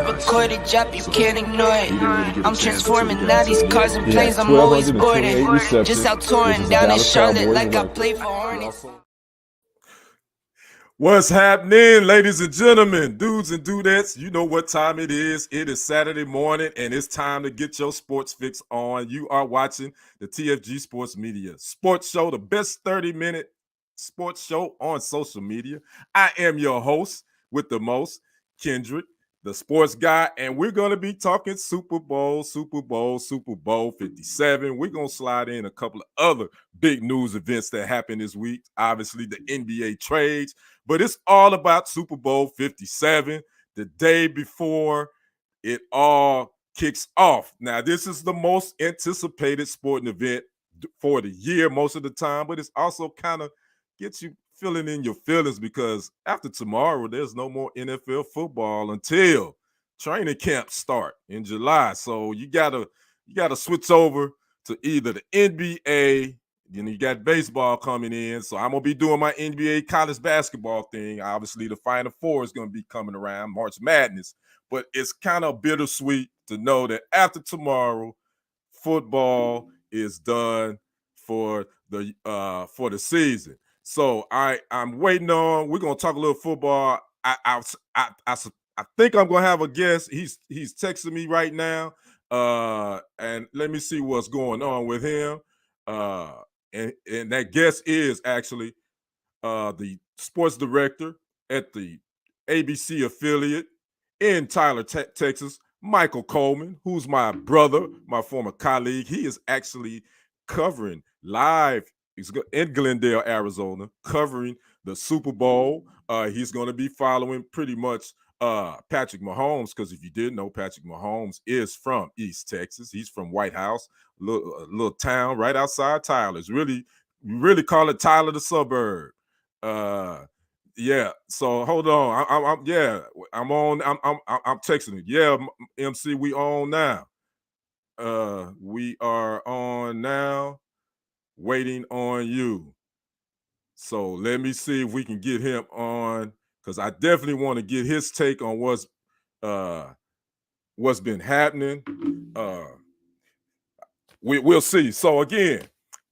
flip a quarter drop, you can't ignore it. I'm transforming now these cars and planes, I'm always boarding. Just out touring down in Charlotte like I play for Hornets. What's happening, ladies and gentlemen, dudes and dudettes? You know what time it is. It is Saturday morning, and it's time to get your sports fix on. You are watching the TFG Sports Media Sports Show, the best 30-minute sports show on social media. I am your host with the most, Kendrick, the sports guy, and we're going to be talking Super Bowl 57. We're going to slide in a couple of other big news events that happened this week. Obviously, the NBA trades, but it's all about Super Bowl 57, the day before it all kicks off. Now, this is the most anticipated sporting event for the year most of the time, but it's also kind of gets you feeling in your feelings because after tomorrow, there's no more NFL football until training camps start in July. So you gotta switch over to either the NBA. Then you got baseball coming in. So I'm gonna be doing my NBA college basketball thing. Obviously, the Final Four is gonna be coming around, March Madness. But it's kind of bittersweet to know that after tomorrow, football is done for the season. So I'm waiting on. We're gonna talk a little football. I think I'm gonna have a guest. He's texting me right now. And let me see what's going on with him. And that guest is actually the sports director at the ABC affiliate in Tyler, Texas, Michael Coleman, who's my brother, my former colleague. He is actually covering live. He's in Glendale, Arizona, covering the Super Bowl. He's going to be following pretty much Patrick Mahomes, because if you didn't know, Patrick Mahomes is from East Texas. He's from White House, a little town right outside Tyler. It's really call it Tyler the suburb. Yeah. So hold on. I'm on. I'm texting it. Yeah, MC, we on now. We are on now. Waiting on you. So let me see if we can get him on, because I definitely want to get his take on what's been happening. We'll see. So again,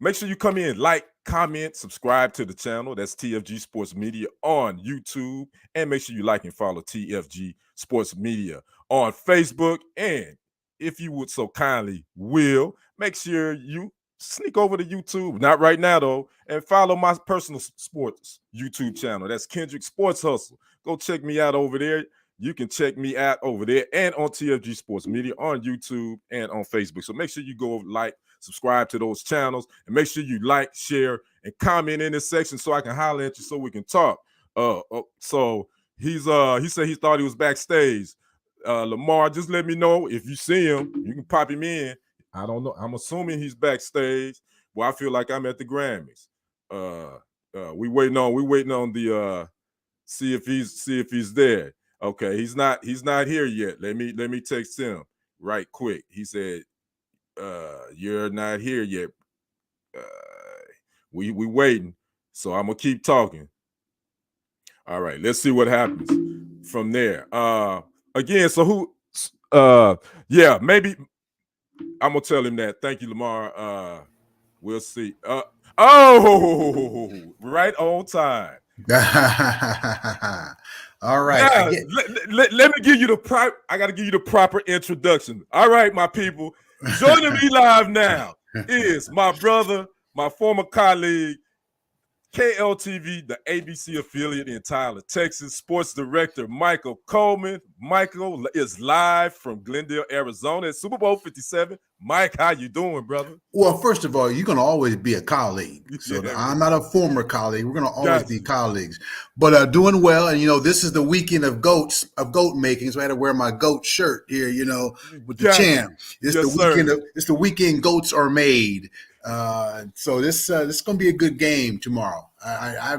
make sure you come in, like, comment, subscribe to the channel. That's TFG Sports Media on YouTube, and make sure you like and follow TFG Sports Media on Facebook. And if you would so kindly make sure you sneak over to YouTube, not right now though, and follow my personal sports YouTube channel. That's Kendrick Sports Hustle. Go check me out over there. You can check me out over there and on TFG Sports Media on YouTube and on Facebook. So make sure you go like, subscribe to those channels, and make sure you like, share, and comment in this section so I can holler at you so we can talk. So he said he thought he was backstage. Lamar, just let me know if you see him. You can pop him in. I don't know. I'm assuming he's backstage. Well, I feel like I'm at the Grammys. We waiting on the see if he's there. Okay, he's not here yet. Let me text him right quick. He said, you're not here yet. We waiting. So I'm gonna keep talking. All right, let's see what happens from there. Again, so who maybe I'm gonna tell him that. Thank you, Lamar. We'll see. Right on time. All right. Let me give you the I got to give you the proper introduction. All right, my people. Joining me live now is my brother, my former colleague, KLTV, the ABC affiliate in Tyler, Texas, sports director Michael Coleman. Michael is live from Glendale, Arizona at Super Bowl 57. Mike, how you doing, brother? Well, first of all, you're going to always be a colleague. So I'm not a former colleague. We're going to always be colleagues. But doing well, and this is the weekend of goat making, so I had to wear my goat shirt here, with the champ. It's the weekend goats are made. So this is going to be a good game tomorrow. I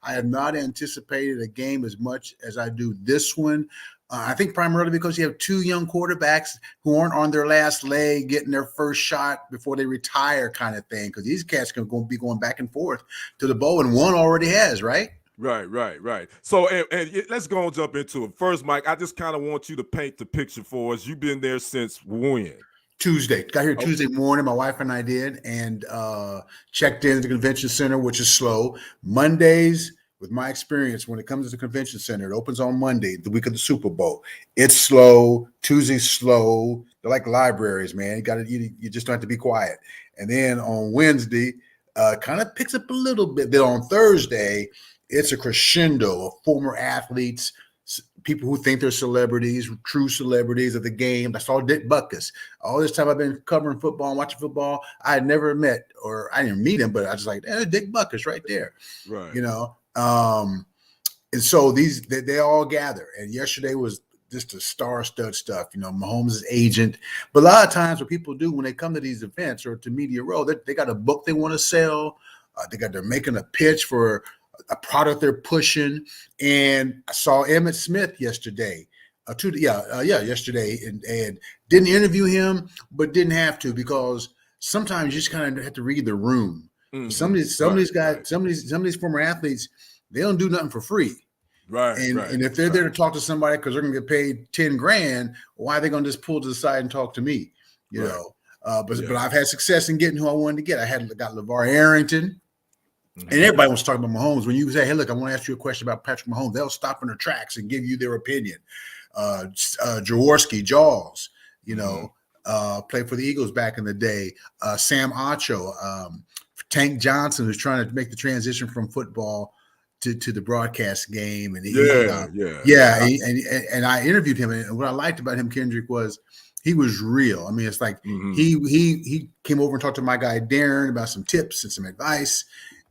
have not anticipated a game as much as I do this one. I think primarily because you have two young quarterbacks who aren't on their last leg, getting their first shot before they retire, kind of thing. Because these cats are going to be going back and forth to the bowl, and one already has, right? Right. So, let's go and jump into it. First, Mike, I just kind of want you to paint the picture for us. You've been there since when? Tuesday. Got here Tuesday morning. My wife and I did, and checked in at the convention center, which is slow. Mondays, with my experience, when it comes to the convention center, it opens on Monday, the week of the Super Bowl. It's slow. Tuesday's slow. They're like libraries, man. You just don't have to be quiet. And then on Wednesday, kind of picks up a little bit. Then on Thursday, it's a crescendo of former athletes, people who think they're celebrities, true celebrities of the game. I saw Dick Butkus. All this time I've been covering football and watching football, I had never met, or I didn't meet him, but I was like, Dick Butkus right there. Right. And so they all gather. And yesterday was just a star-stud stuff. Mahomes' agent. But a lot of times what people do when they come to these events or to Media Row, they got a book they want to sell. They're making a pitch for a product they're pushing. And I saw Emmitt Smith yesterday. Yesterday, and didn't interview him, but didn't have to, because sometimes you just kind of have to read the room. Mm-hmm. Some of these guys, some of these former athletes, they don't do nothing for free. Right. And if they're there to talk to somebody because they're going to get paid $10,000, why are they going to just pull to the side and talk to me? But I've had success in getting who I wanted to get. I got LeVar Arrington. Mm-hmm. And everybody wants to talk about Mahomes. When you say, hey, look, I want to ask you a question about Patrick Mahomes, they'll stop in their tracks and give you their opinion. Jaworski, Jaws, played for the Eagles back in the day. Sam Acho, Tank Johnson, who's trying to make the transition from football to the broadcast game. And and I interviewed him. And what I liked about him, Kendrick, was he was real. I mean, it's like he came over and talked to my guy Darren about some tips and some advice.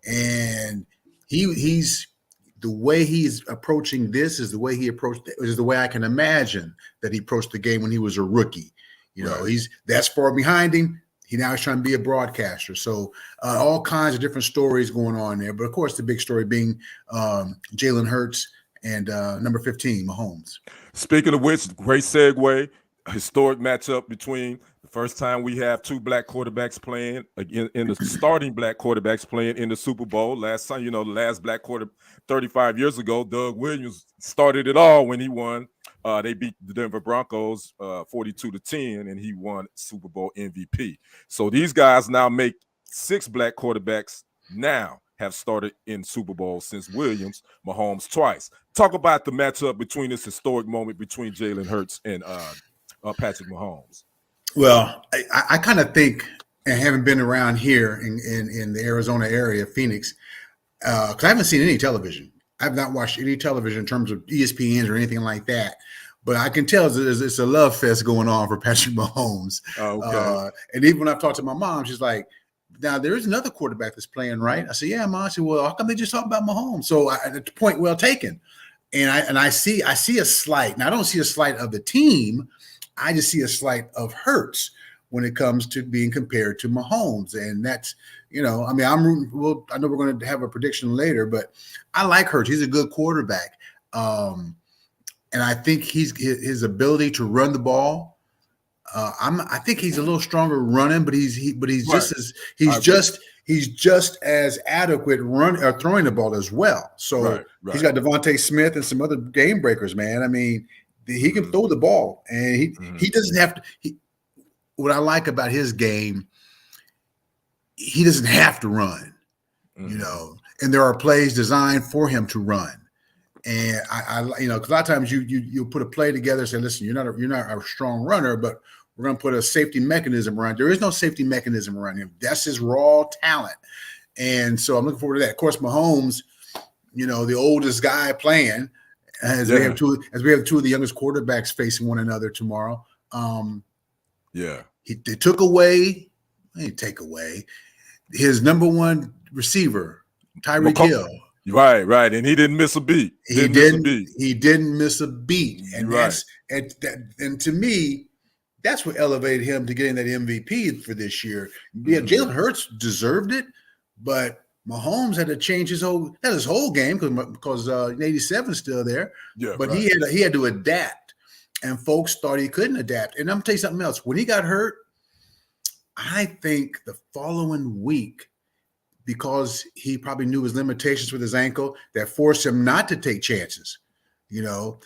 And he's the way he's approaching this is the way he approached it, is the way I can imagine that he approached the game when he was a rookie. He's that's far behind him. He now is trying to be a broadcaster. So all kinds of different stories going on there. But of course, the big story being Jalen Hurts and number 15, Mahomes. Speaking of which, great segue, a historic matchup between the first time we have two black quarterbacks playing in the starting black quarterbacks playing in the Super Bowl. Last time, the last black quarter 35 years ago, Doug Williams started it all when he won. They beat the Denver Broncos 42-10, and he won Super Bowl MVP. So these guys now make 6 black quarterbacks now have started in Super Bowl since Williams, Mahomes twice. Talk about the matchup between this historic moment between Jalen Hurts and Patrick Mahomes. Well, I kind of think, and having been around here in the Arizona area, Phoenix, because I haven't seen any television. I've not watched any television in terms of ESPNs or anything like that. But I can tell it's a love fest going on for Patrick Mahomes. Okay. And even when I've talked to my mom, she's like, now there is another quarterback that's playing, right? I said, yeah, Mom. She said, well, how come they just talk about Mahomes? So at the point well taken. And I see a slight. Now I don't see a slight of the team. I just see a slight of Hurts when it comes to being compared to Mahomes. And that's, I'm rooting. Well, I know we're going to have a prediction later, but I like Hurts. He's a good quarterback. And I think his ability to run the ball. I think he's a little stronger running, but he's just as adequate throwing the ball as well. So he's got Devontae Smith and some other game breakers, man. I mean, he can throw the ball, and he doesn't have to. What I like about his game, he doesn't have to run, and there are plays designed for him to run. And I because a lot of times you put a play together and say, listen, you're not a strong runner, but we're going to put a safety mechanism around. There is no safety mechanism around him. That's his raw talent. And so I'm looking forward to that. Of course, Mahomes, the oldest guy playing, we have two of the youngest quarterbacks facing one another tomorrow. They took away his number one receiver, Tyreek Hill. Right. And he didn't miss a beat. He didn't miss a beat. And and to me, that's what elevated him to getting that MVP for this year. Yeah, Jalen Hurts deserved it, but Mahomes had to change his whole game because 87 is still there. Yeah, but he had to adapt, and folks thought he couldn't adapt. And I'm gonna tell you something else. When he got hurt, I think the following week, because he probably knew his limitations with his ankle that forced him not to take chances.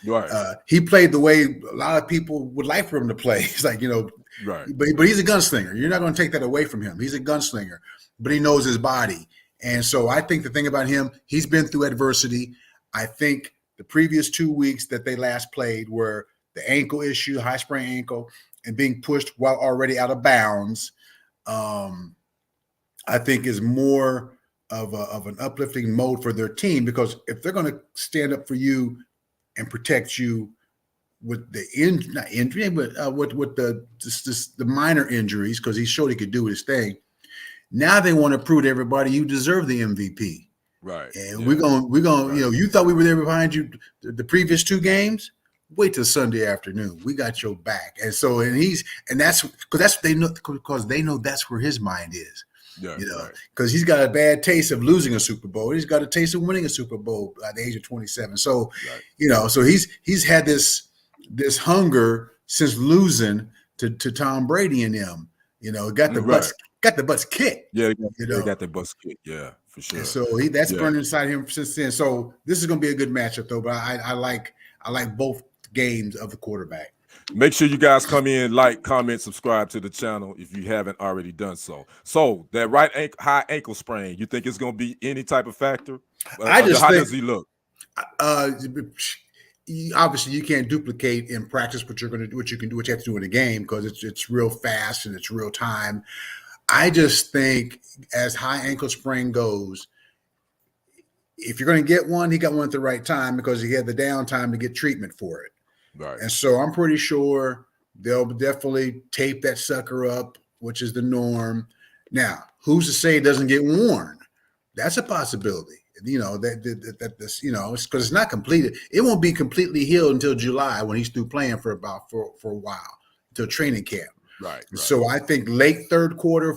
Right. He played the way a lot of people would like for him to play. It's like, Right. But he's a gunslinger. You're not going to take that away from him. He's a gunslinger, but he knows his body. And so I think the thing about him, he's been through adversity. I think the previous 2 weeks that they last played were the ankle issue, high sprained ankle, and being pushed while already out of bounds. I think is more of an uplifting mode for their team, because if they're going to stand up for you and protect you with the not injury, but with the minor injuries, because he showed he could do his thing. Now they want to prove to everybody you deserve the MVP. Right. And we're going. You thought we were there behind you the previous 2 games. Wait till Sunday afternoon. We got your back. And so, that's because they know that's where his mind is. Yeah, because he's got a bad taste of losing a Super Bowl. He's got a taste of winning a Super Bowl at the age of 27. So, so he's had this hunger since losing to Tom Brady and them. Got the butts kicked. Yeah, they got their butts kicked. Yeah, for sure. And so that's burned inside him since then. So this is going to be a good matchup, though. But I like both games of the quarterback. Make sure you guys come in, like, comment, subscribe to the channel if you haven't already done so. So that high ankle sprain, you think it's going to be any type of factor? How does he look? Obviously, you can't duplicate in practice what you have to do in a game, because it's real fast and it's real time. I just think as high ankle sprain goes, if you're going to get one, he got one at the right time, because he had the downtime to get treatment for it. Right. And so I'm pretty sure they'll definitely tape that sucker up, which is the norm. Now, who's to say it doesn't get worn? That's a possibility. That this, it's because it's not completed. It won't be completely healed until July, when he's through playing for a while, until training camp. Right. So I think late 3rd quarter,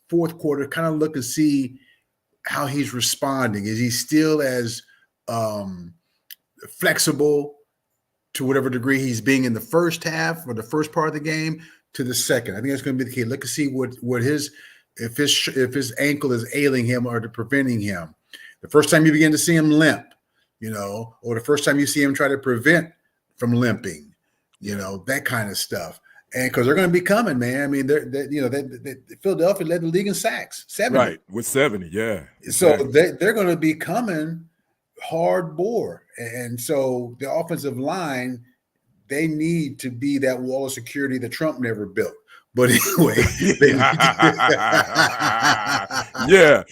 4th quarter, kind of look and see how he's responding. Is he still as flexible to whatever degree he's being in the first half or the first part of the game to the second? I think that's going to be the key. Look and see if his ankle is ailing him or preventing him. The first time you begin to see him limp, or the first time you see him try to prevent from limping, that kind of stuff. And because they're going to be coming, man. I mean, Philadelphia led the league in sacks, 70. Right, with 70, yeah. Exactly. So they're going to be coming hard bore. And so the offensive line, they need to be that wall of security that Trump never built. But anyway, yeah.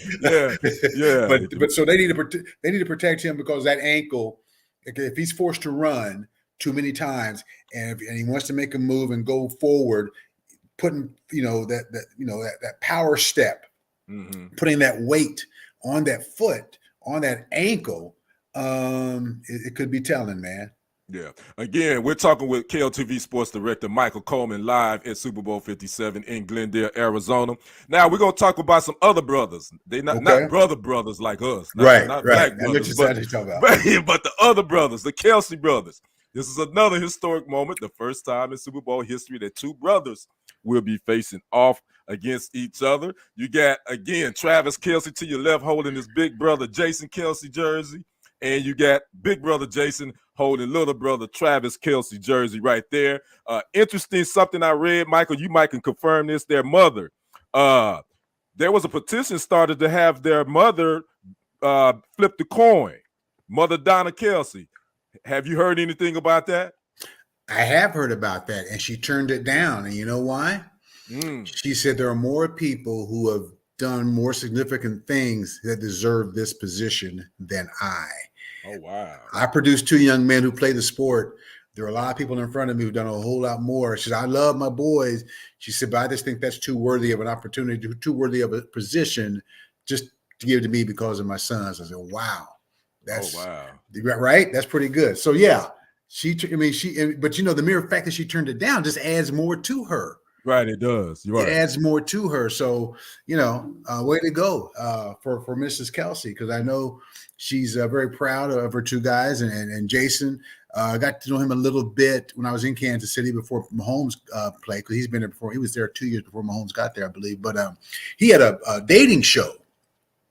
But so they need to protect him, because that ankle, if he's forced to run too many times, and he wants to make a move and go forward, putting that power step, putting that weight on that foot, on that ankle, it could be telling, man. Yeah. Again, we're talking with KLTV Sports Director Michael Coleman live at Super Bowl 57 in Glendale, Arizona. Now we're gonna talk about some other brothers. They're not brothers like us, not black brothers, but the other brothers, the Kelce brothers. This is another historic moment, the first time in Super Bowl history that 2 brothers will be facing off against each other. You got, again, Travis Kelce to your left holding his big brother Jason Kelce jersey, and you got big brother Jason holding little brother Travis Kelce jersey right there. Interesting, something I read, Michael, you might can confirm this, their mother. There was a petition started to have their mother flip the coin, Mother Donna Kelce. Have you heard anything about that? I have heard about that, and she turned it down. And you know why? She said there are more people who have done more significant things that deserve this position than I. Oh, wow. I produced 2 young men who play the sport. There are a lot of people in front of me who've done a whole lot more. She said, I love my boys. She said, but I just think that's too worthy of an opportunity, too worthy of a position just to give to me because of my sons. I said, wow. Right? That's pretty good. So, yeah, but the mere fact that she turned it down just adds more to her. Right, it does. You're right. It adds more to her. So, way to go for Mrs. Kelce, because I know she's very proud of her 2 guys. And Jason, I got to know him a little bit when I was in Kansas City before Mahomes played, because he's been there before. He was there 2 years before Mahomes got there, I believe. But he had a dating show.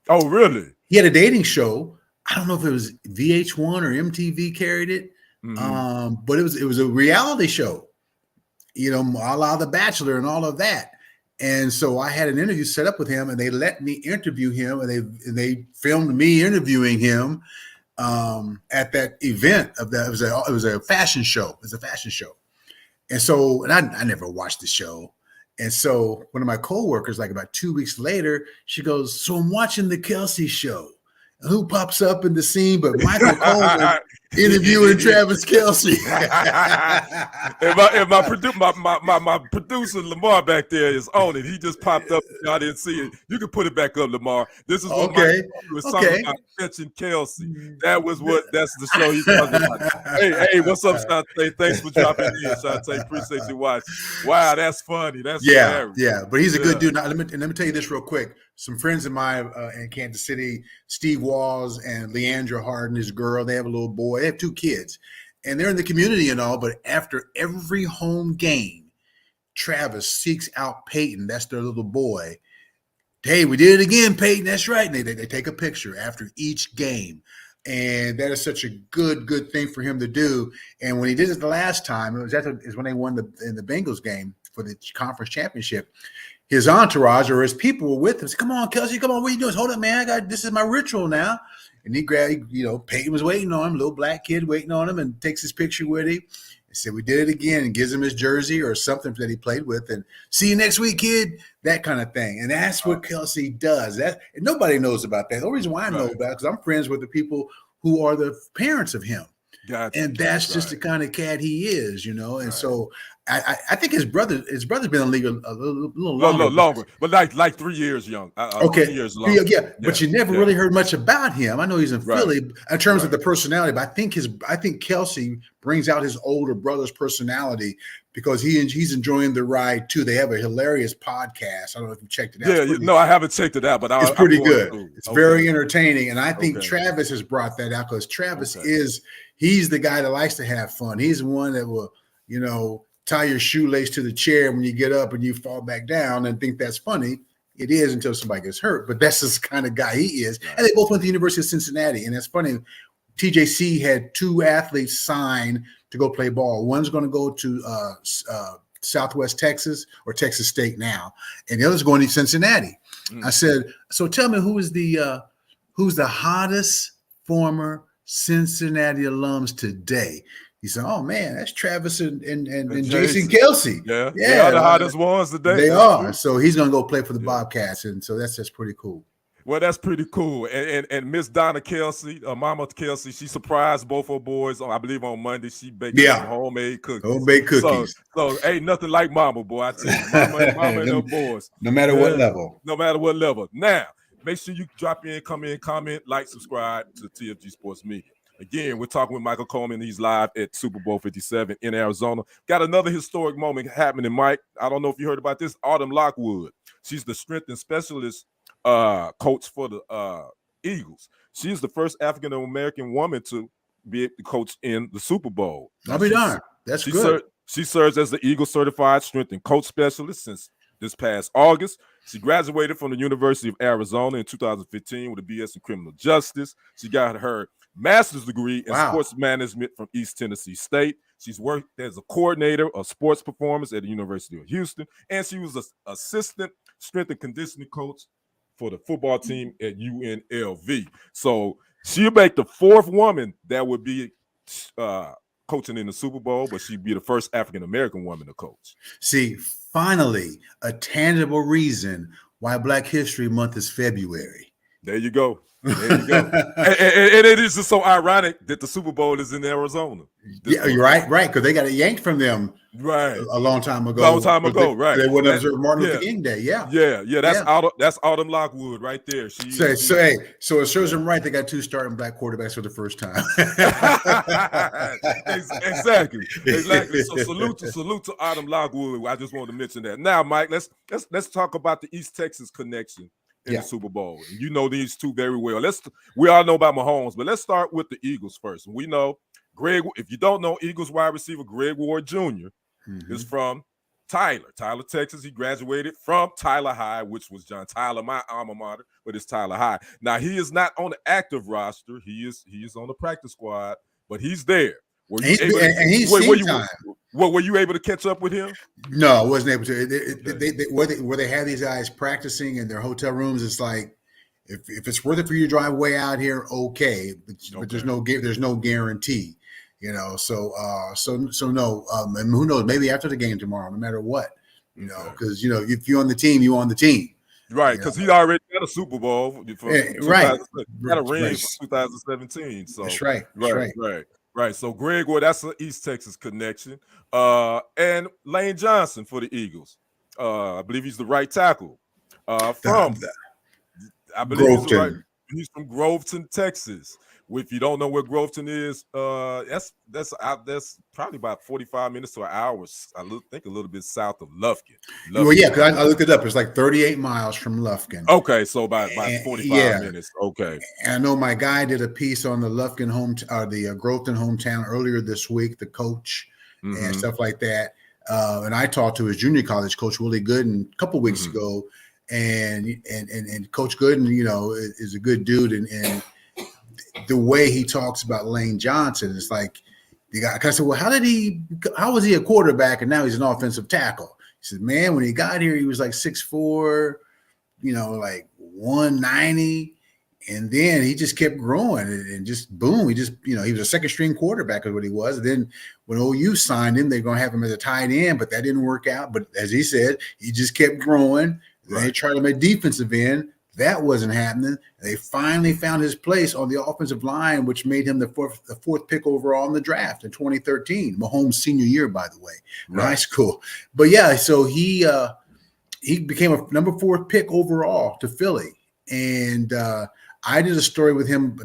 Oh, really? He had a dating show. I don't know if it was VH1 or MTV carried it, but it was a reality show, a la The Bachelor and all of that. And so I had an interview set up with him, and they let me interview him, and they filmed me interviewing him at that event of that. It was a fashion show. It was a fashion show. And so, and I never watched the show. And so one of my coworkers, like about 2 weeks later, she goes, "So I'm watching the Kelsey show. And who pops up in the scene but Michael Coleman interviewing Travis Kelsey?" If my producer Lamar back there is on it. He just popped up. I didn't see it. You can put it back up, Lamar. This is what okay. was talking about, catching Kelsey. That's the show he's talking about. Hey, what's up, Shante? Thanks for dropping in, Shante. Appreciate you watching. Wow, that's funny. That's hilarious. Yeah. But he's a good dude. Now, let me tell you this real quick. Some friends of mine in Kansas City, Steve Walls and Leandra Harden, his girl, they have a little boy. They have 2 kids, and they're in the community and all. But after every home game, Travis seeks out Peyton. That's their little boy. "Hey, we did it again, Peyton." "That's right." And they take a picture after each game. And that is such a good thing for him to do. And when he did it the last time, is when they won in the Bengals game for the conference championship. His entourage or his people were with him. Said, "Come on, Kelsey, come on, what are you doing? Hold up, man. This is my ritual now." And he grabbed, Peyton was waiting on him, little black kid waiting on him, and takes his picture with him. And said, "We did it again," and gives him his jersey or something that he played with. And "See you next week, kid," that kind of thing. And that's what Kelsey does. And nobody knows about that. The only reason why I know about it, because I'm friends with the people who are the parents of him. Gotcha. And that's just the kind of cat he is, And so I think his brother's been in the league a little longer, but like 3 years young. 3 years long. Yeah. But you never really heard much about him. I know he's in Philly in terms of the personality, but I think Kelsey brings out his older brother's personality because he's enjoying the ride too. They have a hilarious podcast. I don't know if you checked it out. No, I haven't checked it out, but it's pretty good. It's very entertaining, and I think Travis has brought that out because Travis he's the guy that likes to have fun. He's the one that will, tie your shoelace to the chair when you get up and you fall back down and think that's funny. It is until somebody gets hurt, but that's the kind of guy he is. And they both went to the University of Cincinnati, and it's funny. TJC had 2 athletes sign to go play ball. One's going to go to Southwest Texas or Texas State now, and the other's going to Cincinnati. I said, "So tell me who's the hottest former Cincinnati alums today?" He said, "Oh man, that's Travis and Jason Kelsey. Yeah, they are the hottest ones today. They are." So he's gonna go play for the Bobcats, and so that's pretty cool. Well, that's pretty cool. And Miss Donna Kelsey, Mama Kelsey, she surprised both her boys. I believe on Monday she baked some homemade cookies. Homemade cookies. So ain't nothing like Mama, boy. I tell you, Mama and her boys. No matter what level. No matter what level. Now, make sure you drop in, come in, comment, like, subscribe to TFG Sports Media. Again, we're talking with Michael Coleman. He's live at Superbowl 57 in Arizona. Got another historic moment happening, Mike. I don't know if you heard about this. Autumn Lockwood. She's the strength and specialist coach for the Eagles. She's the first African-American woman to be the coach in the Super Bowl. I'll be darned. That's good. She serves as the Eagle certified strength and coach specialist since this past August. She graduated from the University of Arizona in 2015 with a BS in criminal justice. She got her master's degree in sports management from East Tennessee State. She's worked as a coordinator of sports performance at the University of Houston, and she was an assistant strength and conditioning coach for the football team at UNLV. So she'll make the 4th woman that would be coaching in the Super Bowl, but she'd be the first African-American woman to coach. See, finally, a tangible reason why Black History Month is February. There you go. There you go. and it is just so ironic that the Super Bowl is in Arizona. You're right, because they got it yanked from them a long time ago. Right. They wouldn't observe Martin Luther King Day. Yeah. That's Autumn Lockwood right there. So it serves them right. They got 2 starting black quarterbacks for the first time. Exactly. So salute to Autumn Lockwood. I just wanted to mention that. Now, Mike, let's talk about the East Texas connection in the Super Bowl. And you know these two very well. We all know about Mahomes, but let's start with the Eagles first. We know if you don't know, Eagles wide receiver Greg Ward Jr. is from Tyler, Texas. He graduated from Tyler High, which was John Tyler, my alma mater, but it's Tyler High. Now he is not on the active roster. He is on the practice squad, but he's there. Were you able to catch up with him? No, I wasn't able to. Where they have these guys practicing in their hotel rooms, it's like if it's worth it for you to drive way out here, okay, but there's no guarantee. So no, and who knows? Maybe after the game tomorrow, no matter what, because if you're on the team, you're on the team, right? Because he already got a Super Bowl, right? Got a ring for 2017. So that's right, right. So Greg, well, that's an East Texas connection, and Lane Johnson for the Eagles. I believe he's the right tackle from. I believe he's from Groveton, Texas. If you don't know where Groveton is, that's probably about 45 minutes to an hour. I think a little bit south of Lufkin. Well, yeah, because I looked it up. It's like 38 miles from Lufkin. Okay, so about 45 minutes. Okay. And I know my guy did a piece on the Lufkin the Groveton hometown earlier this week, the coach and stuff like that. And I talked to his junior college coach, Willie Gooden, a couple weeks ago, and Coach Gooden, is a good dude, and the way he talks about Lane Johnson is like the guy. I said, well, how was he a quarterback and now he's an offensive tackle? He said, man, when he got here, he was like 6'4", like 190. And then he just kept growing and just boom. He was a second string quarterback is what he was. And then when OU signed him, they're going to have him as a tight end, but that didn't work out. But as he said, he just kept growing. Right. They tried him at defensive end. That wasn't happening. They finally found his place on the offensive line, which made him the fourth pick overall in the draft in 2013, Mahomes' senior year, by the way, in high school. But yeah, so he became a number 4 pick overall to Philly. And I did a story with him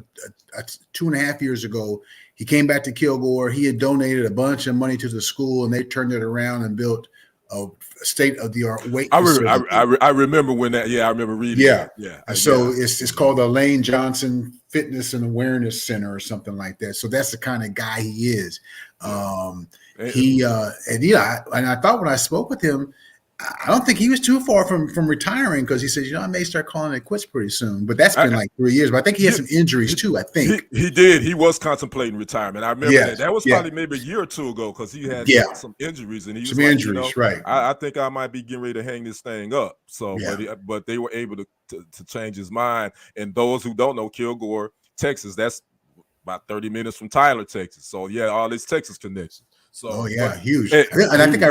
2.5 years ago. He came back to Kilgore. He had donated a bunch of money to the school, and they turned it around and built a state-of-the-art weight facility. I remember when that. Yeah, I remember reading. Yeah. So it's called the Lane Johnson Fitness and Awareness Center or something like that. So that's the kind of guy he is. And I thought when I spoke with him, I don't think he was too far from retiring because he said, I may start calling it quits pretty soon. But that's been like 3 years. But I think he had some injuries too, I think. He did. He was contemplating retirement. I remember that. That was probably maybe a year or two ago because he had some injuries. And he was injuries, right. I think I might be getting ready to hang this thing up. So, but they were able to change his mind. And those who don't know, Kilgore, Texas, that's about 30 minutes from Tyler, Texas. So, all this Texas connection. So, huge. And I think I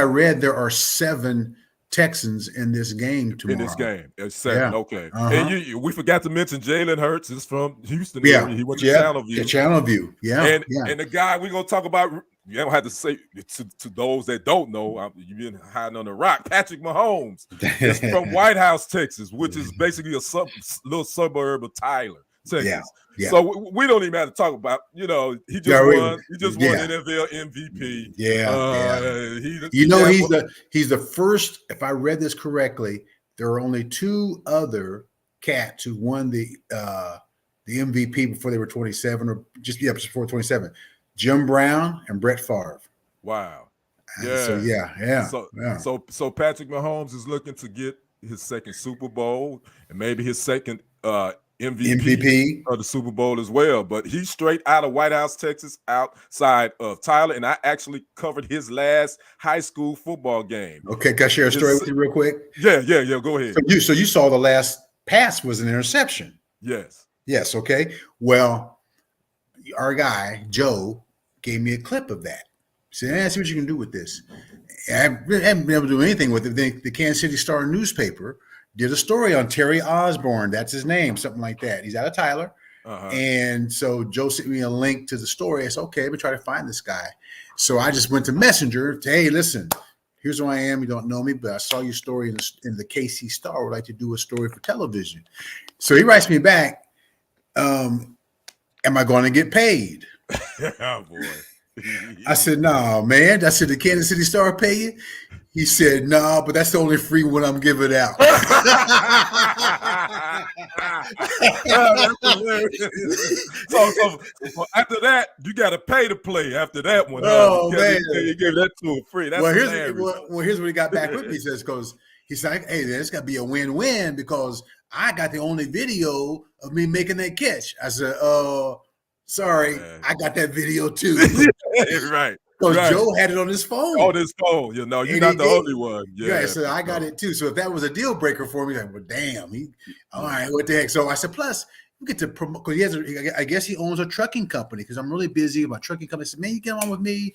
read there are 7 Texans in this game tomorrow. In this game, it's 7. Okay. And we forgot to mention Jalen Hurts is from Houston. Area. He went to Channelview. Channelview. And the guy we're gonna talk about, you don't have to say to those that don't know, you've been hiding on the rock. Patrick Mahomes is from White House, Texas, which is basically a little suburb of Tyler, Texas. Yeah. So we don't even have to talk about, he just won. He just won NFL MVP. He's the first. If I read this correctly, there are only 2 other cats who won the MVP before they were 27, or just before 27. Jim Brown and Brett Favre. Wow. So Patrick Mahomes is looking to get his second Super Bowl and maybe his second MVP of the Super Bowl as well. But he's straight out of White House, Texas, outside of Tyler. And I actually covered his last high school football game. Okay, can I share a story with you real quick? Yeah, go ahead. So you saw the last pass was an interception. Yes, okay. Well, our guy, Joe, gave me a clip of that. He said, see what you can do with this. And I haven't been able to do anything with it. The Kansas City Star newspaper did a story on Terry Osborne. That's his name, something like that. He's out of Tyler. And so Joe sent me a link to the story. I said, okay, let me try to find this guy. So I just went to Messenger. Hey, listen, here's who I am. You don't know me, but I saw your story in the KC Star. Would like to do a story for television. So he writes me back, am I going to get paid? Oh, boy. I said, no, man. I said, the Kansas City Star pay you? He said, no, but that's the only free one I'm giving out. So after that, you got to pay to play. After that one, oh man, you gave that to a free. That's here's what he got back with me. He says, because he's like, hey, there's got to be a win-win because I got the only video of me making that catch. I said, sorry, I got that video too. Right. Because Joe had it on his phone. On his phone, you're not the only one. Yeah, so I got it too. So if that was a deal breaker for me, like, well, damn, all right, what the heck? So I said, plus, we get to promote because I guess he owns a trucking company because I'm really busy about trucking company. I said, man, you get on with me.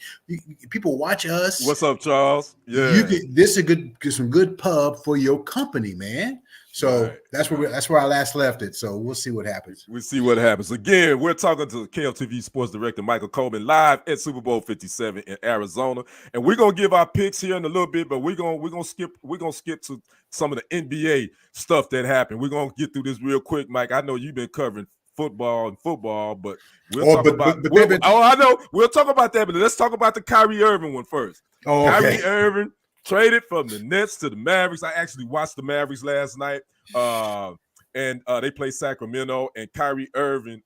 People watch us. What's up, Charles? Yeah, this is some good pub for your company, man. So that's where I last left it. So we'll see what happens. We'll see what happens. Again, we're talking to KLTV Sports Director Michael Coleman live at Super Bowl 57 in Arizona, and we're gonna give our picks here in a little bit, but we're gonna skip to some of the NBA stuff that happened. We're gonna get through this real quick, Mike. I know you've been covering football, but we'll talk about. I know we'll talk about that, but let's talk about the Kyrie Irving one first. Oh, okay. Kyrie Irving traded from the Nets to the Mavericks. I actually watched the Mavericks last night, and they played Sacramento. And Kyrie Irving,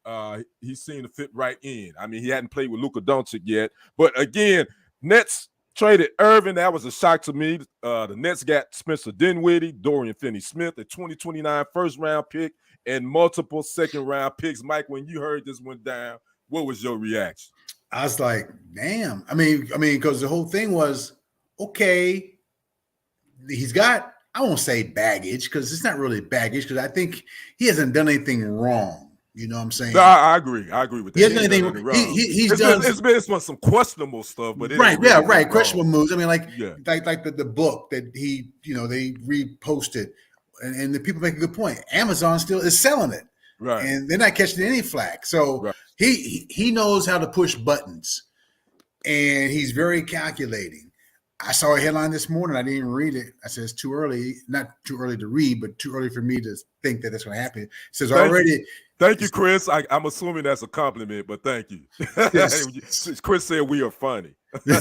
he seemed to fit right in. I mean, he hadn't played with Luka Doncic yet, but again, Nets traded Irving. That was a shock to me. The Nets got Spencer Dinwiddie, Dorian Finney-Smith, a 2029 first-round pick, and multiple second-round picks. Mike, when you heard this went down, what was your reaction? I was like, damn. I mean, because the whole thing was, okay, he's got, I won't say baggage because it's not really baggage because I think he hasn't done anything wrong. You know what I'm saying? No, I agree. I agree with that. He hasn't done anything wrong. It's been some questionable stuff, but questionable moves. I mean, like the book that he, they reposted, and the people make a good point. Amazon still is selling it, right? And they're not catching any flack. So he knows how to push buttons, and he's very calculating. I saw a headline this morning. I didn't even read it. I said it's too early, not too early to read, but too early for me to think that that's going to happen. It says already. Thank you, Chris. I'm assuming that's a compliment, but thank you. Yes. Chris said we are funny. Well,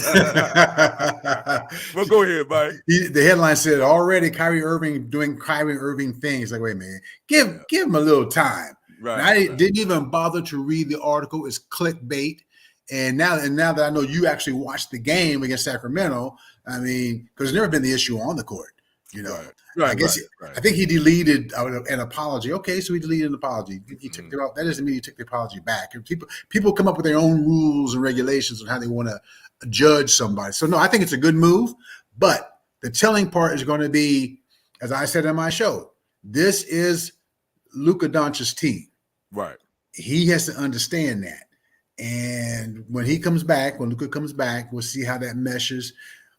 go ahead, Mike. The headline said already Kyrie Irving doing Kyrie Irving things. Like, wait a minute, give him a little time. Right. And I didn't even bother to read the article. It's clickbait. And now that I know you actually watched the game against Sacramento, I mean, because there's never been the issue on the court, I guess I think he deleted an apology. Okay, so he deleted an apology. He took that doesn't mean he took the apology back. And people come up with their own rules and regulations on how they want to judge somebody. So no, I think it's a good move. But the telling part is going to be, as I said in my show, this is Luka Doncic's team. Right. He has to understand that. And when Luka comes back, we'll see how that meshes.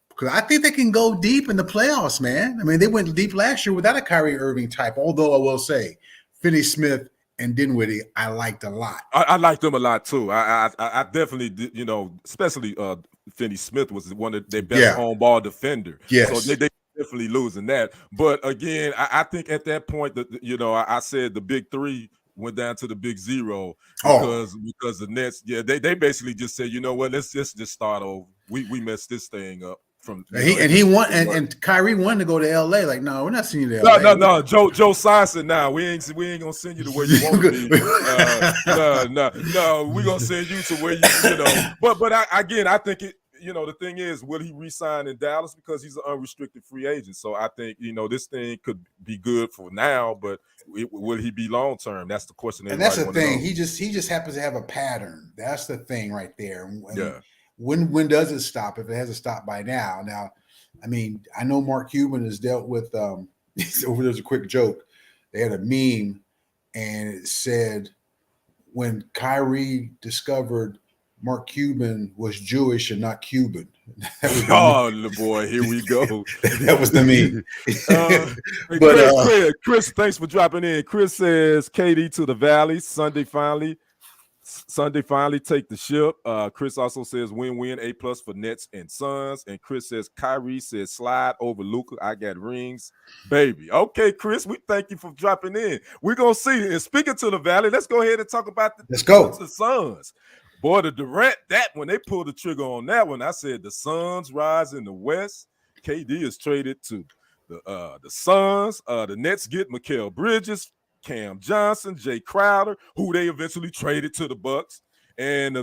Because I think they can go deep in the playoffs, man. I mean, they went deep last year without a Kyrie Irving type. Although I will say, Finney-Smith and Dinwiddie, I liked a lot. I liked them a lot too. I definitely did, especially Finney-Smith was one of their best on ball defender. Yes. So they definitely losing that. But again, I think at that point that I said the big three went down to the big zero because the Nets, they basically just said, you know what, let's just start over. We messed this thing up. He won, and Kyrie wanted to go to LA. Like, no, we're not sending you to LA. No. Joe Tsai said, "Nah, we ain't gonna send you to where you want to be. No, we gonna send you to where you. But I think it. The thing is, will he re-sign in Dallas because he's an unrestricted free agent? So I think this thing could be good for now, but will he be long term? That's the question. And that's the thing. He just happens to have a pattern. That's the thing right there. When does it stop? If it hasn't stopped by now. Now, I mean, I know Mark Cuban has dealt with there's a quick joke. They had a meme and it said when Kyrie discovered Mark Cuban was Jewish and not Cuban. Boy, here we go. That was the meme. Chris, thanks for dropping in. Chris says KD to the Valley Sunday finally take the ship. Chris also says win-win A+ for Nets and Suns. And Chris says Kyrie says slide over Luka. I got rings, baby. Okay, Chris, we thank you for dropping in. We're gonna see. And speaking to the Valley, let's go ahead and talk about the Suns. Boy, the Durant, that when they pulled the trigger on that one, I said the Suns rise in the West. KD is traded to the Suns. The Nets get Mikal Bridges Cam Johnson, Jay Crowder, who they eventually traded to the Bucks, and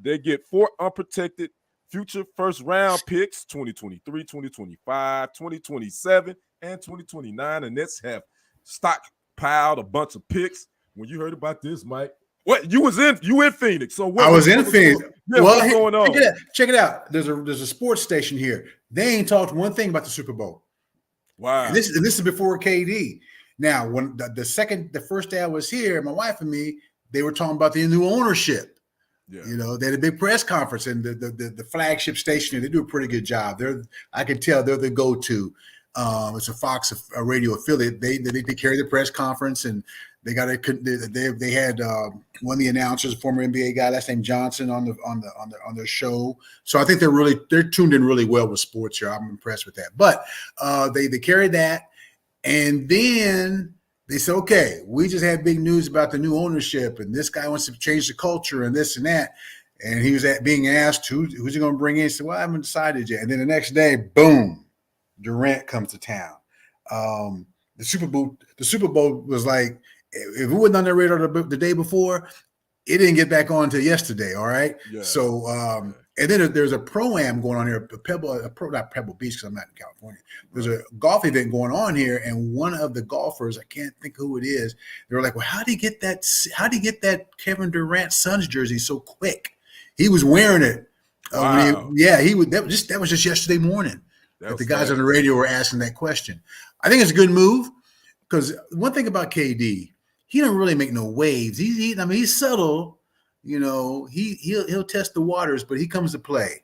they get 4 unprotected future first-round picks, 2023, 2025, 2027, and 2029. The Nets have stockpiled a bunch of picks. When you heard about this, Mike, what you in Phoenix? So what, I was in Phoenix. Yeah, well, what's going on? Check it out. There's a sports station here. They ain't talked one thing about the Super Bowl. Wow. And this is before KD. Now, when the first day I was here, my wife and me, they were talking about the new ownership. Yeah. You know, they had a big press conference, and the flagship station, they do a pretty good job. I can tell they're the go-to. It's a Fox radio affiliate. They carry the press conference, and they got they had one of the announcers, a former NBA guy, last name Johnson, on their show. So I think they're tuned in really well with sports here. I'm impressed with that. But they carried that, and then they said, okay, we just had big news about the new ownership, and this guy wants to change the culture and this and that. And he was being asked who's he going to bring in. He said, well, I haven't decided yet. And then the next day, boom, Durant comes to town. The Super Bowl was like, if it wasn't on their radar the day before, it didn't get back on until yesterday. All right. Yeah. So, and then there's a pro-am going on here, not Pebble Beach, because I'm not in California. There's a golf event going on here, and one of the golfers, I can't think who it is, they were like, well, how did he get that Kevin Durant Suns jersey so quick? He was wearing it. Wow. That was just yesterday morning that the guys on the radio were asking that question. I think it's a good move, because one thing about KD, he don't really make no waves. He's subtle. You know, he'll test the waters, but he comes to play.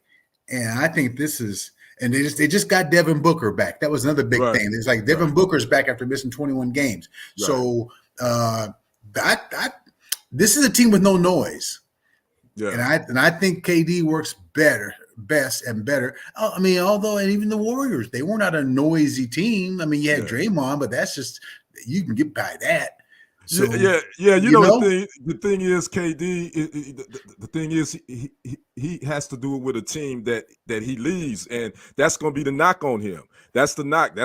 And I think this is, and they just got Devin Booker back. That was another big thing. It's like Devin Booker's back after missing 21 games. Right. So this is a team with no noise. Yeah. And I think KD works best and better. I mean, and even the Warriors, they were not a noisy team. I mean, you had Draymond, but that's just, you can get by that. So, yeah. You know? The thing is, KD. The thing is, he has to do it with a team that he leads, and that's going to be the knock on him. That's the knock.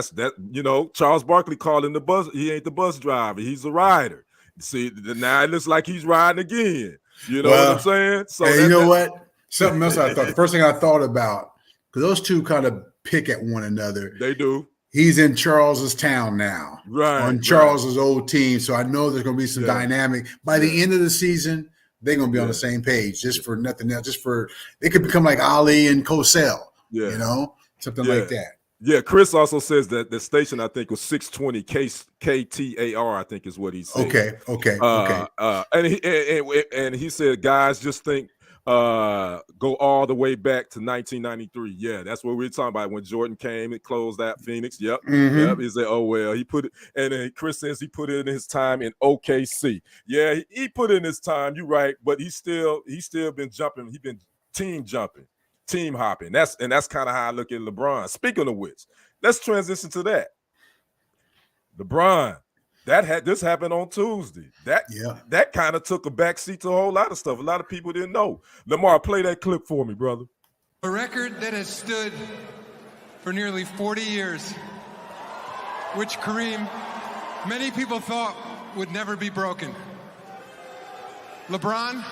You know, Charles Barkley called him the bus. He ain't the bus driver. He's a rider. See, now it looks like he's riding again. You know what I'm saying? So you know what? Something else I thought. The first thing I thought about, because those two kind of pick at one another. They do. He's in Charles's town now, on Charles's old team. So I know there's going to be some dynamic. By the end of the season, they're going to be on the same page, just for nothing else. They could become like Ali and Cosell, you know, something like that. Yeah, Chris also says that the station, I think, was 620 KTAR, I think is what he said. Okay. And he said, guys, just think, go all the way back to 1993. Yeah, that's what we're talking about. When Jordan came and closed out Phoenix. Yep. He said, oh well, he put it, and then Chris says he put it in his time in OKC. Yeah, he put in his time. You're right, but he's still been jumping. He's been team jumping, team hopping. That's kind of how I look at LeBron. Speaking of which, let's transition to that. LeBron. This happened on Tuesday. That kind of took a backseat to a whole lot of stuff. A lot of people didn't know. Lamar, play that clip for me, brother. A record that has stood for nearly 40 years, which Kareem, many people thought would never be broken. LeBron,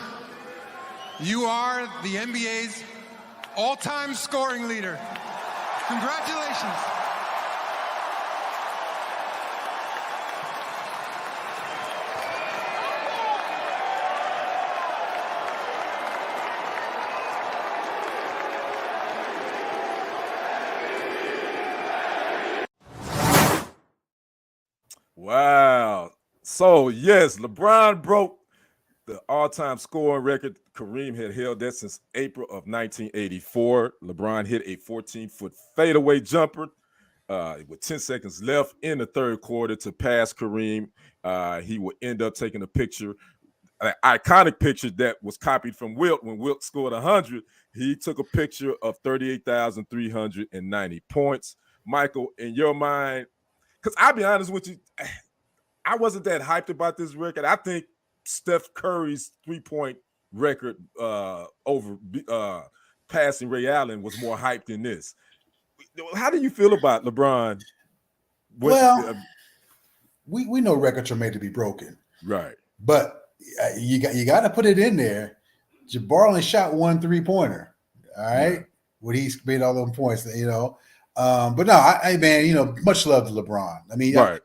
you are the NBA's all-time scoring leader. Congratulations. Wow. So, yes, LeBron broke the all-time scoring record. Kareem had held that since April of 1984. LeBron hit a 14-foot fadeaway jumper with 10 seconds left in the third quarter to pass Kareem. He would end up taking a picture, an iconic picture that was copied from Wilt. When Wilt scored 100, he took a picture of 38,390 points. Michael, in your mind, because I'll be honest with you, I wasn't that hyped about this record. I think Steph Curry's three-point record over passing Ray Allen was more hyped than this. How do you feel about LeBron? we know records are made to be broken, right? But you got to put it in there. Jabbar only shot 1 3-pointer. All right, Yeah. when he's made all those points, But no, man, much love to LeBron. I mean, Right.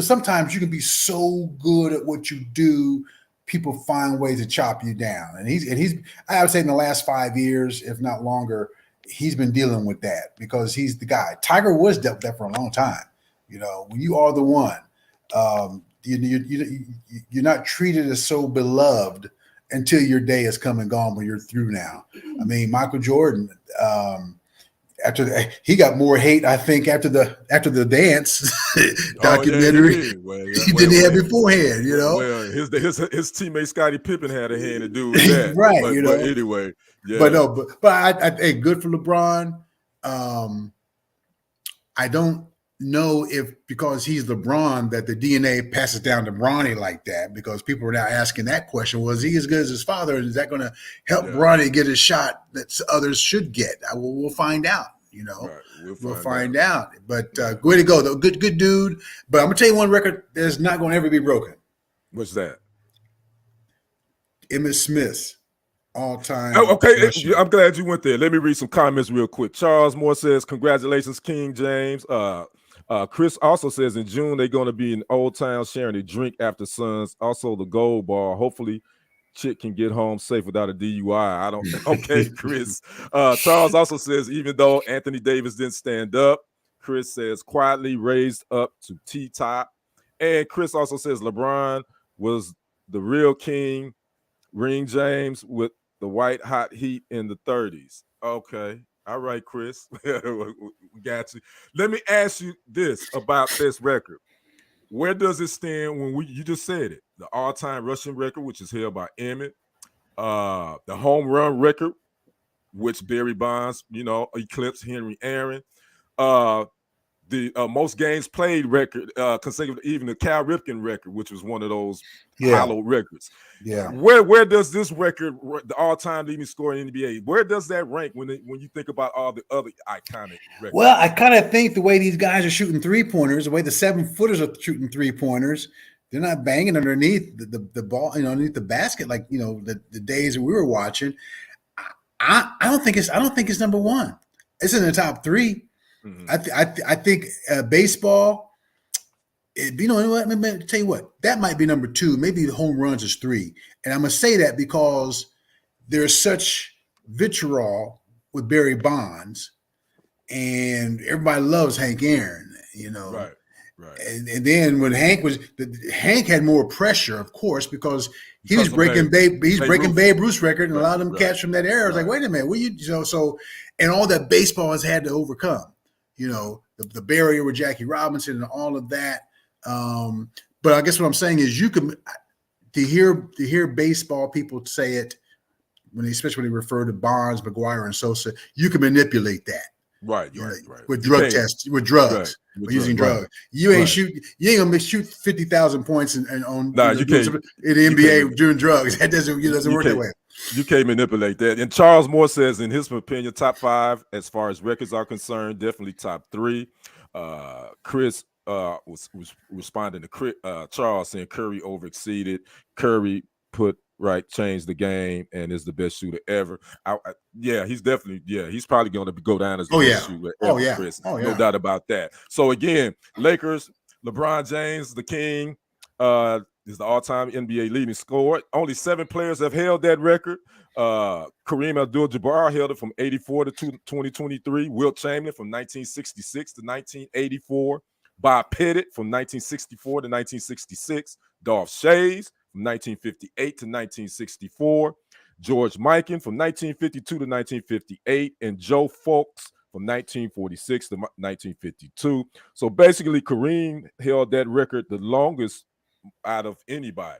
Sometimes you can be so good at what you do, people find ways to chop you down. And he's I would say in the last 5 years, if not longer, he's been dealing with that because he's the guy. Tiger Woods dealt with that for a long time. When you are the one, you're not treated as so beloved until your day has come and gone when you're through now. I mean, Michael Jordan, he got more hate, I think, after the dance documentary than he had beforehand. Well, his teammate Scottie Pippen had a hand to do with that, right? But anyway, yeah. But I good for LeBron. I don't know if because he's LeBron that the DNA passes down to Bronny like that, because people are now asking that question: was he as good as his father? And is that going to help Bronny get a shot that others should get? We'll find out. Right. We'll find out. But way to go, though. Good dude. But I'm gonna tell you one record that's not going to ever be broken. What's that? Emmitt Smith's all-time. Oh, okay. I'm glad you went there. Let me read some comments real quick. Charles Moore says, "Congratulations, King James." Chris also says in June they're going to be in Old Town sharing a drink after Suns. Also the Gold Bar. Hopefully Chick can get home safe without a DUI. I don't. Okay, Chris. Charles also says even though Anthony Davis didn't stand up, Chris says quietly raised up to T-top. And Chris also says LeBron was the real king. Ring James with the white hot heat in the 30s. Okay. All right, Chris. We got you. Let me ask you this about this record. Where does it stand when you just said it? The all-time rushing record, which is held by Emmett. The home run record, which Barry Bonds, eclipsed Henry Aaron. The most games played record, consecutive, even the Cal Ripken record, which was one of those hollow records. Yeah. Where does this record, the all-time leading scorer in the NBA, where does that rank when you think about all the other iconic records? Well, I kind of think the way these guys are shooting 3-pointers, the way the 7-footers are shooting 3-pointers, they're not banging underneath the ball, underneath the basket like the days that we were watching. I don't think it's number one. It's in the top 3. Mm-hmm. I think baseball. You know what? Let me tell you what. That might be number 2. Maybe the home runs is 3. And I'm gonna say that because there's such vitriol with Barry Bonds, and everybody loves Hank Aaron. Right. And then when Hank had more pressure, of course, because he was breaking Babe Ruth's record, and a lot of them cats from that era was like, wait a minute, and all that baseball has had to overcome. The barrier with Jackie Robinson and all of that. But I guess what I'm saying is you can to hear baseball people say it especially when they refer to Bonds, McGuire, and Sosa, you can manipulate that. Right. With drug tests, with drugs, using drugs. Right. You ain't gonna shoot 50,000 points you can't in the NBA doing drugs. That doesn't work that way. You can't manipulate that. And Charles Moore says, in his opinion, top 5 as far as records are concerned, definitely top 3. Chris was responding to Charles saying Curry overexceeded. Curry changed the game and is the best shooter ever. He's definitely, he's probably going to go down as the best shooter ever, Chris. No doubt about that. So again, Lakers, LeBron James, the king, is the all-time NBA leading scorer. Only 7 players have held that record. Kareem Abdul-Jabbar held it from 84 to 2023. Wilt Chamberlain from 1966 to 1984. Bob Pettit from 1964 to 1966. Dolph Schayes from 1958 to 1964. George Mikan from 1952 to 1958. And Joe Fulks from 1946 to 1952. So basically, Kareem held that record the longest out of anybody.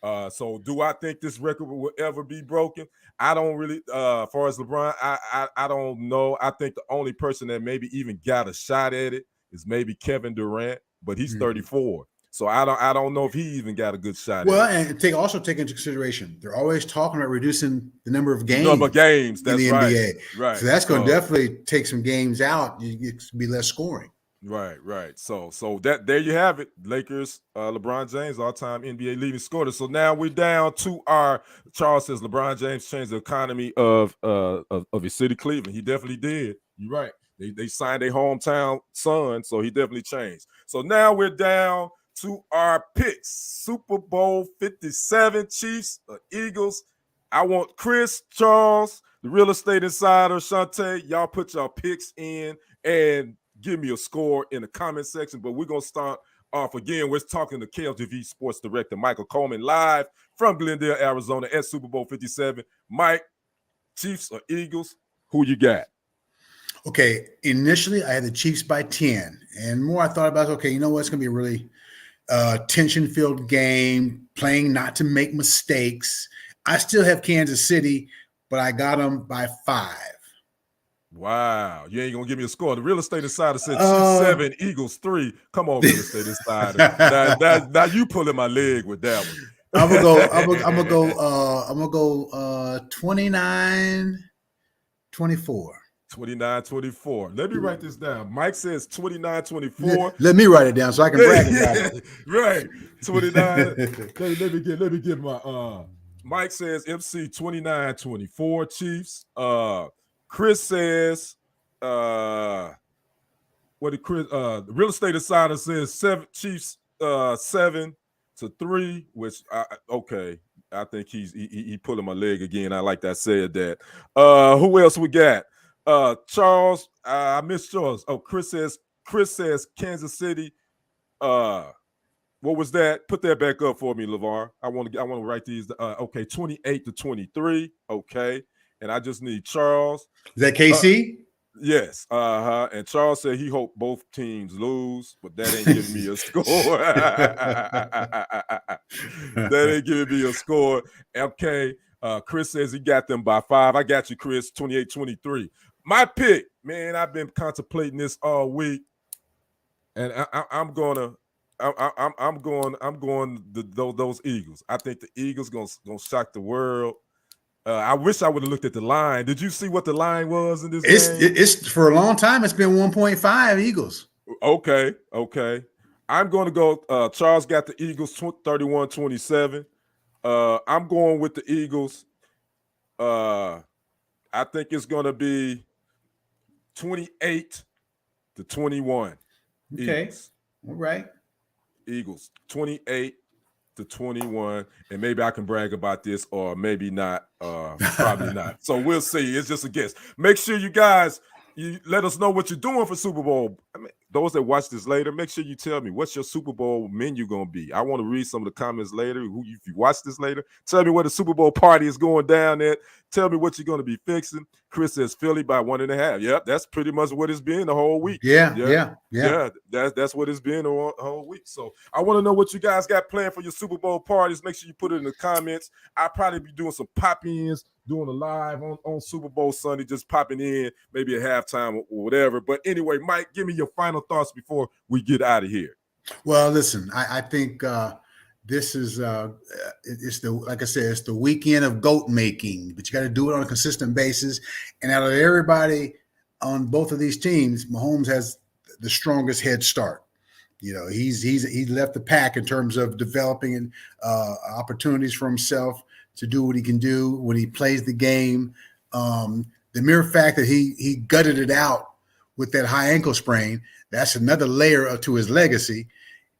So do I think this record will ever be broken? I don't really, as far as LeBron, I don't know. I think the only person that maybe even got a shot at it is maybe Kevin Durant, but he's 34. So I don't know if he even got a good shot. Well, and take into consideration, they're always talking about reducing the number of games. That's in the right. NBA. Right. So that's going to definitely take some games out. You be less scoring. Right. So that there you have it. Lakers, LeBron James, all-time NBA leading scorer. So now we're down to our Charles says LeBron James changed the economy of his city, Cleveland. He definitely did. You're right. They signed a hometown son, so he definitely changed. So now we're down to our picks. Super Bowl 57, Chiefs, Eagles. I want Chris, Charles, the real estate insider, Shantae. Y'all put y'all picks in and give me a score in the comment section. But we're going to start off again. We're talking to KLTV Sports Director Michael Coleman live from Glendale, Arizona at Super Bowl 57. Mike, Chiefs or Eagles, who you got? Okay, initially I had the Chiefs by 10. And more I thought about, okay, you know what? It's going to be a really tension-filled game, playing not to make mistakes. I still have Kansas City, but I got them by 5. Wow. You ain't going to give me a score. The real estate insider said Chiefs 7, Eagles 3. Come on, real estate insider. now you pulling my leg with that one. I'm gonna go 29-24. 29-24. Let me write this down. Mike says 29-24. Let me write it down so I can brag about it. Right. 29. let me get my Mike says MC 29-24 Chiefs. Chris says what did Chris the real estate insider says 7 Chiefs 7-3, which okay. I think he pulling my leg again. I like that I said that. Who else we got? Charles, I missed Charles. Oh, Chris says Kansas City. What was that? Put that back up for me, LeVar. I want to write these. Okay, 28-23. Okay, and I just need Charles. Is that KC? Yes. And Charles said he hoped both teams lose, but that ain't giving me a score. That ain't giving me a score. Okay. Chris says he got them by 5. I got you, Chris. 28-23. My pick, man. I've been contemplating this all week, and I'm going those Eagles. I think the Eagles gonna shock the world. I wish I would have looked at the line. Did you see what the line was in this game? It's for a long time. It's been 1.5 Eagles. Okay. I'm going to go. Charles got the Eagles 31-27. I'm going with the Eagles. I think it's going to be 28-21. Okay. Eagles. All right. Eagles 28-21, and maybe I can brag about this, or maybe not. Probably not. So we'll see. It's just a guess. Make sure you guys let us know what you're doing for Super Bowl. I mean, those that watch this later, make sure you tell me what's your Super Bowl menu gonna be. I want to read some of the comments later. If you watch this later, tell me where the Super Bowl party is going down at. Tell me what you're gonna be fixing. Chris says Philly by 1.5. Yep, that's pretty much what it's been the whole week. Yeah. That's what it's been the whole week. So I want to know what you guys got planned for your Super Bowl parties. Make sure you put it in the comments. I'll probably be doing some pop-ins, doing a live on Super Bowl Sunday, just popping in maybe at halftime or whatever. But anyway, Mike, give me your final thoughts before we get out of here. Well, listen, I think this is it's like I said, it's the weekend of GOAT making, but you got to do it on a consistent basis. And out of everybody on both of these teams, Mahomes has the strongest head start. You know, he's left the pack in terms of developing opportunities for himself to do what he can do when he plays the game. The mere fact that he gutted it out with that high ankle sprain, that's another layer to his legacy.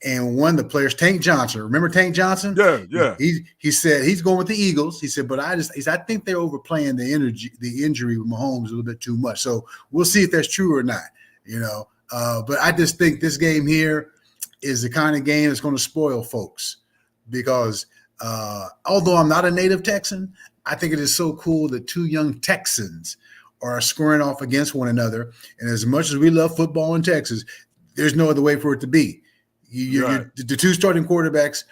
And one of the players, Tank Johnson, remember Tank Johnson? Yeah. He said he's going with the Eagles. He said, but I think they're overplaying the injury with Mahomes a little bit too much. So we'll see if that's true or not. You know, but I just think this game here is the kind of game that's going to spoil folks because although I'm not a native Texan, I think it is so cool that two young Texans are squaring off against one another. And as much as we love football in Texas, there's no other way for it to be. The two starting quarterbacks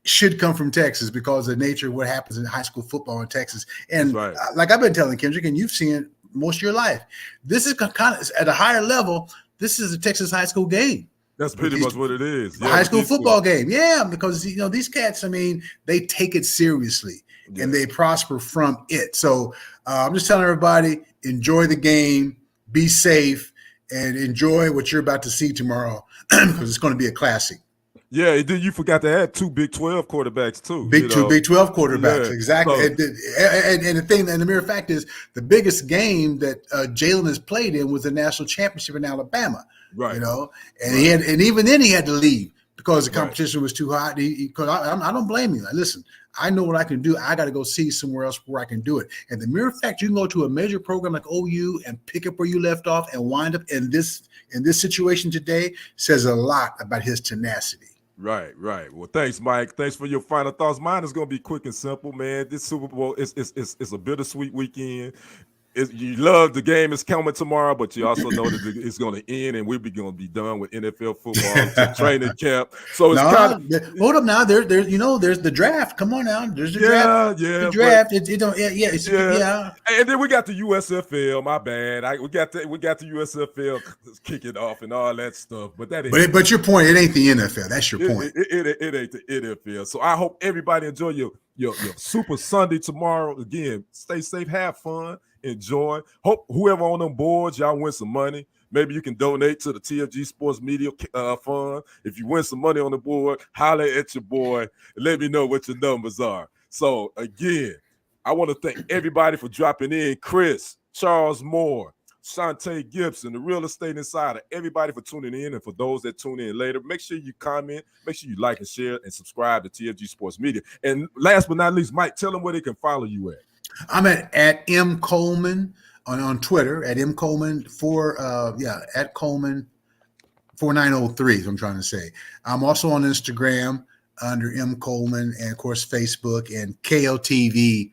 should come from Texas because of the nature of what happens in high school football in Texas. And like I've been telling Kendrick, and you've seen it most of your life, this is kind of at a higher level. This is a Texas high school game. That's pretty much what it is. Yeah, high school football game. Yeah, because these cats, I mean, they take it seriously and they prosper from it. So I'm just telling everybody, enjoy the game, be safe, and enjoy what you're about to see tomorrow because it's going to be a classic. Yeah, and then you forgot to add 2 Big 12 quarterbacks too. Big 12 quarterbacks, Yeah. exactly. So, And the thing, and the mere fact is, the biggest game that Jalen has played in was the national championship in Alabama. right. You know, and he had, and even then he had to leave because the competition was too hot. Because I don't blame you. Listen, I know what I can do. I got to go see somewhere else where I can do it. And the mere fact you can go to a major program like OU and pick up where you left off and wind up in this situation today says a lot about his tenacity. Right. Well, thanks, Mike. Thanks for your final thoughts. Mine is going to be quick and simple, man. This Super Bowl is a bittersweet weekend. You love the game is coming tomorrow, but you also know that it's going to end, and we're going to be done with NFL football training camp. So it's hold up now. There's the draft. Come on now. There's the draft. Yeah. The draft. And then we got the USFL. My bad. We got the USFL kicking off and all that stuff. But but your point, it ain't the NFL. That's your point. It ain't the NFL. So I hope everybody enjoy your Super Sunday tomorrow. Again, stay safe, have fun. Enjoy. Hope whoever on them boards, y'all win some money. Maybe you can donate to the TFG Sports Media Fund. If you win some money on the board, holler at your boy and let me know what your numbers are. So again, I want to thank everybody for dropping in. Chris, Charles Moore, Shantae Gibson, the Real Estate Insider, everybody for tuning in, and for those that tune in later, make sure you comment, make sure you like and share and subscribe to TFG Sports Media. And last but not least, Mike, tell them where they can follow you at. I'm at M Coleman on Twitter, at M Coleman at Coleman 4903 is what I'm trying to say. I'm also on Instagram under M Coleman, and of course Facebook and KLTV.com.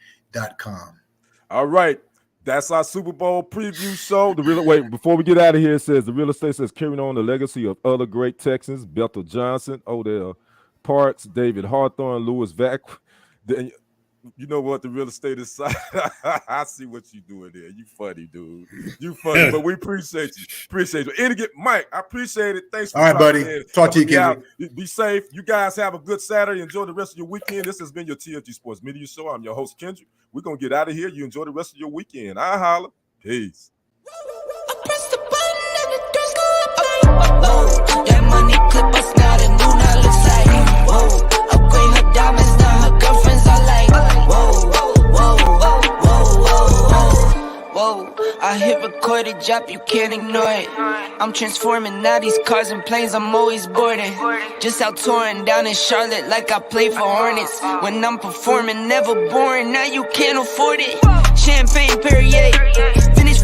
All right. That's our Super Bowl preview show. Before we get out of here, it says the real estate says carrying on the legacy of other great Texans, Bethel Johnson, Odell Parks, David Hawthorne, Louis Vac. You know what? The real estate is. I see what you doing there. You funny, dude. You funny, but we appreciate you. And Mike, I appreciate it. Thanks for all right, buddy. Talk to you, Kendrick. Be safe. You guys have a good Saturday. Enjoy the rest of your weekend. This has been your TFG Sports Media Show. I'm your host, Kendrick. We're going to get out of here. You enjoy the rest of your weekend. I holla. Peace. That money clip us now, the new now looks like. Whoa, upgrade her diamonds, now her girlfriends are like. Whoa, I hit record a drop, you can't ignore it. I'm transforming now these cars and planes, I'm always boarding. Just out touring down in Charlotte like I play for Hornets. When I'm performing, never boring, now you can't afford it. Champagne Perrier, finish